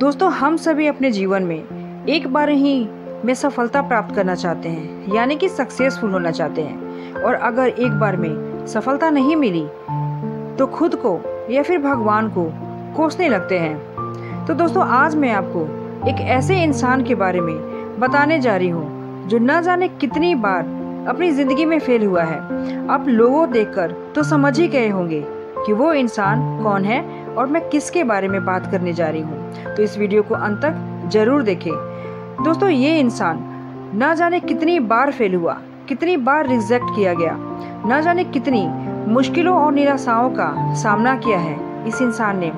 दोस्तों, हम सभी अपने जीवन में एक बार ही में सफलता प्राप्त करना चाहते हैं, यानी कि सक्सेसफुल होना चाहते हैं। और अगर एक बार में सफलता नहीं मिली तो खुद को या फिर भगवान को कोसने लगते हैं। तो दोस्तों, आज मैं आपको एक ऐसे इंसान के बारे में बताने जा रही हूँ जो न जाने कितनी बार अपनी ज़िंदगी में फेल हुआ है। आप लोगों देखकर तो समझ ही गए होंगे कि वो इंसान कौन है और मैं किसके बारे में बात करने जा रही हूँ। तो इस वीडियो को अंत तक जरूर देखें। दोस्तों, ये इंसान न जाने कितनी बार फेल हुआ, कितनी बार रिजेक्ट किया गया, न जाने कितनी मुश्किलों और निराशाओं का सामना किया है इस इंसान ने।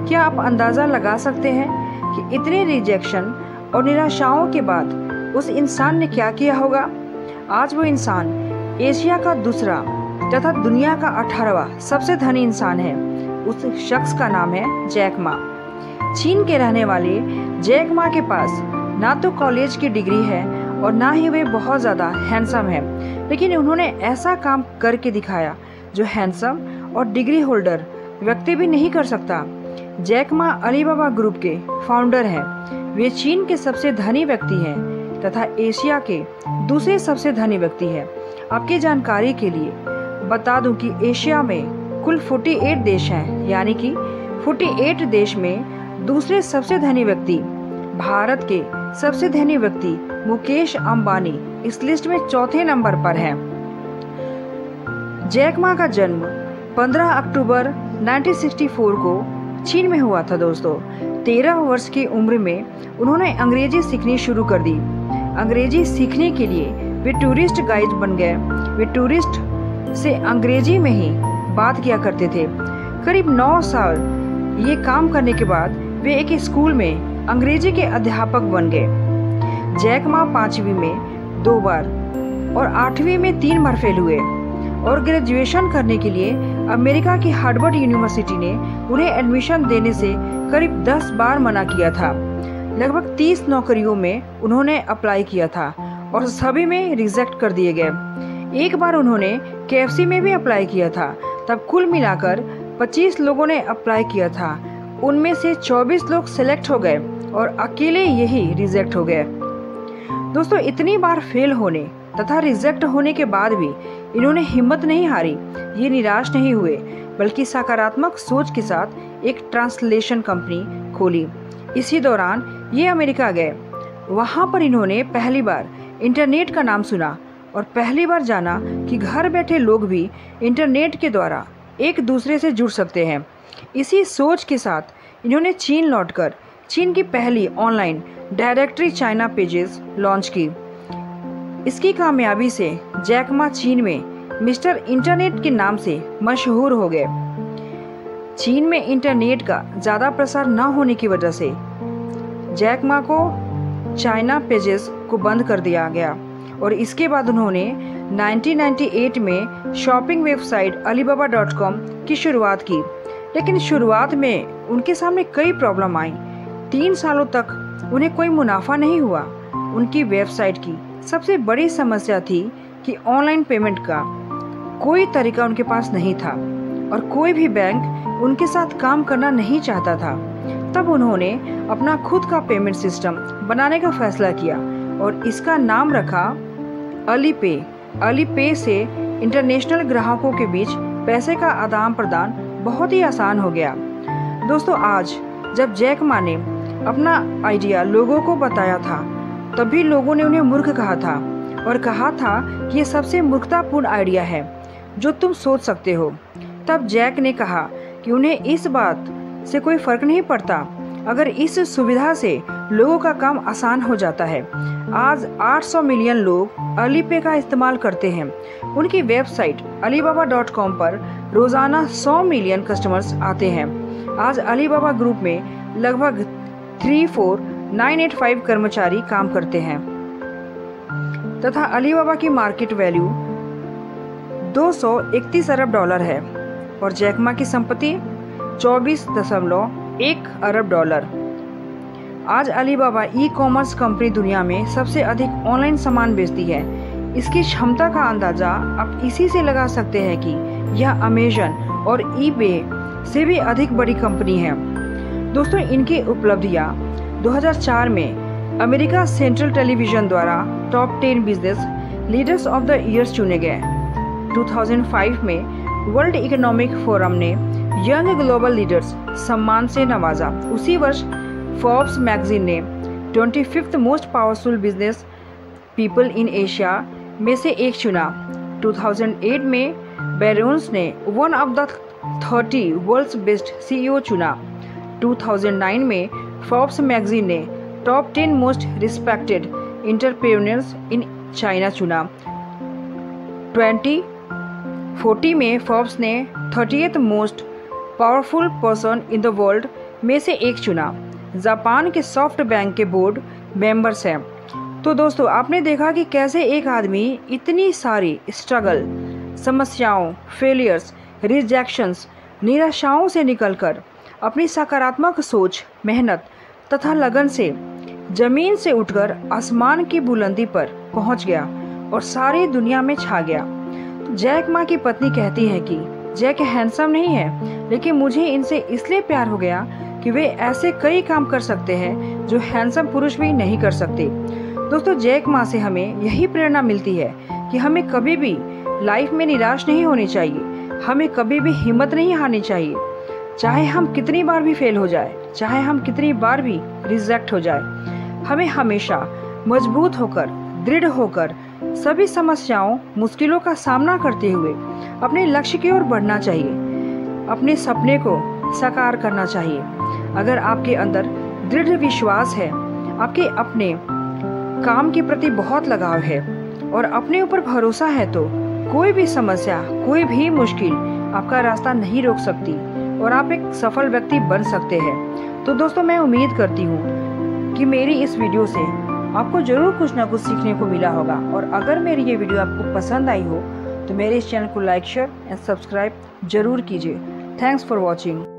क्या आप अंदाज़ा लगा सकते हैं कि इतने रिजेक्शन और निराशाओं के बाद उस इंसान ने क्या किया होगा? आज वो इंसान एशिया का दूसरा तथा दुनिया का 18वां सबसे धनी इंसान है। उस शख्स का नाम है जैक मा। चीन के रहने वाले जैक मा के पास ना तो कॉलेज की डिग्री है और ना ही वे बहुत ज़्यादा हैंडसम है, लेकिन उन्होंने ऐसा काम करके दिखाया जो हैंडसम और डिग्री होल्डर व्यक्ति भी नहीं कर सकता। जैक मा अलीबाबा ग्रुप के फाउंडर हैं। वे चीन के सबसे धनी व्यक्ति हैं तथा एशिया के दूसरे सबसे धनी व्यक्ति हैं। आपकी जानकारी के लिए बता दूं कि एशिया में कुल 48 देश हैं, यानी कि 48 देश में दूसरे सबसे धनी व्यक्ति भारत के सबसे धनी व्यक्ति मुकेश अंबानी इस लिस्ट में चौथे नंबर पर हैं। जैक मा का जन्म 15 अक्टूबर 1964 को चीन में हुआ था। दोस्तों, 13 वर्ष की उम्र में उन्होंने अंग्रेजी सीखनी शुरू कर दी। अंग्रेजी सीखने के लिए वे टूरिस्ट गाइड बन गए। वे टूरिस्ट से अंग्रेजी में ही बात किया करते थे। करीब 9 साल ये काम करने के बाद वे एक स्कूल में अंग्रेजी के अध्यापक बन गए। जैक मा 5वीं में 2 बार और 8वीं में 3 बार फेल हुए और ग्रेजुएशन करने के लिए अमेरिका की हार्वर्ड यूनिवर्सिटी ने उन्हें एडमिशन देने से करीब 10 बार मना किया था। लगभग 30 नौकरियों में उन्होंने अप्लाई किया था और सभी में रिजेक्ट कर दिए गए। एक बार उन्होंने KFC में भी अप्लाई किया था। तब कुल मिलाकर 25 लोगों ने अप्लाई किया था। उनमें से 24 लोग सेलेक्ट हो गए और अकेले यही रिजेक्ट हो गए। दोस्तों, इतनी बार फेल होने तथा रिजेक्ट होने के बाद भी इन्होंने हिम्मत नहीं हारी। ये निराश नहीं हुए, बल्कि सकारात्मक सोच के साथ एक ट्रांसलेशन कंपनी खोली। इसी दौरान ये अमेरिका गए। वहाँ पर इन्होंने पहली बार इंटरनेट का नाम सुना और पहली बार जाना कि घर बैठे लोग भी इंटरनेट के द्वारा एक दूसरे से जुड़ सकते हैं। इसी सोच के साथ इन्होंने चीन लौटकर चीन की पहली online directory China pages launch की। इसकी कामयाबी से जैक मा चीन में मिस्टर इंटरनेट के नाम से मशहूर हो गए। चीन में इंटरनेट का ज़्यादा प्रसार न होने की वजह से जैक मा को चाइना पेजेस को बंद कर दिया गया और इसके बाद उन्होंने 1998 में शॉपिंग वेबसाइट alibaba.com की शुरुआत की। लेकिन शुरुआत में उनके सामने कई प्रॉब्लम आई। 3 सालों तक उन्हें कोई मुनाफा नहीं हुआ। उनकी वेबसाइट की सबसे बड़ी समस्या थी कि ऑनलाइन पेमेंट का कोई तरीका उनके पास नहीं था और कोई भी बैंक उनके साथ काम करना नहीं चाहता था। तब उन्होंने अपना खुद का पेमेंट सिस्टम बनाने का फैसला किया और इसका नाम रखा अलीपे। अलीपे से इंटरनेशनल ग्राहकों के बीच पैसे का आदान प्रदान बहुत ही आसान हो गया। दोस्तों, आज जब जैक मा ने अपना आइडिया लोगों को बताया था, तभी लोगों ने उन्हें मूर्ख कहा था और कहा था कि ये सबसे मूर्खतापूर्ण आइडिया है जो तुम सोच सकते हो। तब जैक ने कहा कि उन्हें इस बात से कोई फर्क नहीं पड़ता अगर इस सुविधा से लोगों का काम आसान हो जाता है। आज 800 मिलियन लोग अलीपे का इस्तेमाल करते हैं। उनकी वेबसाइट alibaba.com पर रोजाना 100 मिलियन कस्टमर्स आते हैं। आज अलीबाबा ग्रुप में लगभग 34985 कर्मचारी काम करते हैं तथा अलीबाबा की मार्केट वैल्यू $231 अरब है और जैक मा की संपत्ति $24.1 अरब। आज अलीबाबा ई-कॉमर्स कंपनी दुनिया में सबसे अधिक ऑनलाइन सामान बेचती है। इसकी क्षमता का अंदाज़ा आप इसी से लगा सकते हैं कि यह अमेजन और ईबे से भी अधिक बड़ी कंपनी है। दोस्तों, इनकी उपलब्धियां 2004 में अमेरिका सेंट्रल टेलीविज़न द्वारा top 10 business leaders of the years चुने गए। 2005 में वर्ल्ड इकोनॉमिक फोरम ने यंग ग्लोबल लीडर्स सम्मान से नवाजा। उसी वर्ष फोर्ब्स मैगजीन ने 25th most powerful business people in Asia में से एक चुना। 2008 में बैरोन्स ने one of the 30 world's best CEO चुना। 2009 में फोर्ब्स मैगजीन ने top 10 most respected entrepreneurs in China चुना। 2014 में फोर्ब्स ने 30th most powerful person in the world में से एक चुना। जापान के सॉफ्ट बैंक के बोर्ड मेंबर्स हैं। तो दोस्तों, आपने देखा कि कैसे एक आदमी इतनी सारी स्ट्रगल, समस्याओं, फेलियर्स, रिजेक्शंस, निराशाओं से निकलकर अपनी सकारात्मक सोच, मेहनत तथा लगन से जमीन से उठकर आसमान की बुलंदी पर पहुंच गया और सारी दुनिया में छा गया। तो जैक मा की पत्नी कहती है कि जैक हैंडसम नहीं है, लेकिन मुझे इनसे इसलिए प्यार हो गया कि वे ऐसे कई काम कर सकते हैं जो हैंडसम पुरुष भी नहीं कर सकते। दोस्तों, जैक मा से हमें यही प्रेरणा मिलती है कि हमें कभी भी लाइफ में निराश नहीं होनी चाहिए, हमें कभी भी हिम्मत नहीं हारनी चाहिए। चाहे हम कितनी बार भी फेल हो जाए, चाहे हम कितनी बार भी रिजेक्ट हो जाए, हमें हमेशा मजबूत होकर, दृढ़ होकर सभी समस्याओं, मुश्किलों का सामना करते हुए अपने लक्ष्य की ओर बढ़ना चाहिए, अपने सपने को साकार करना चाहिए। अगर आपके अंदर दृढ़ विश्वास है, आपके अपने काम के प्रति बहुत लगाव है और अपने ऊपर भरोसा है, तो कोई भी समस्या, कोई भी मुश्किल आपका रास्ता नहीं रोक सकती और आप एक सफल व्यक्ति बन सकते हैं। तो दोस्तों, मैं उम्मीद करती हूँ कि मेरी इस वीडियो से आपको ज़रूर कुछ ना कुछ सीखने को मिला होगा। और अगर मेरी ये वीडियो आपको पसंद आई हो तो मेरे इस चैनल को लाइक, शेयर एंड सब्सक्राइब जरूर कीजिए। Thanks for watching.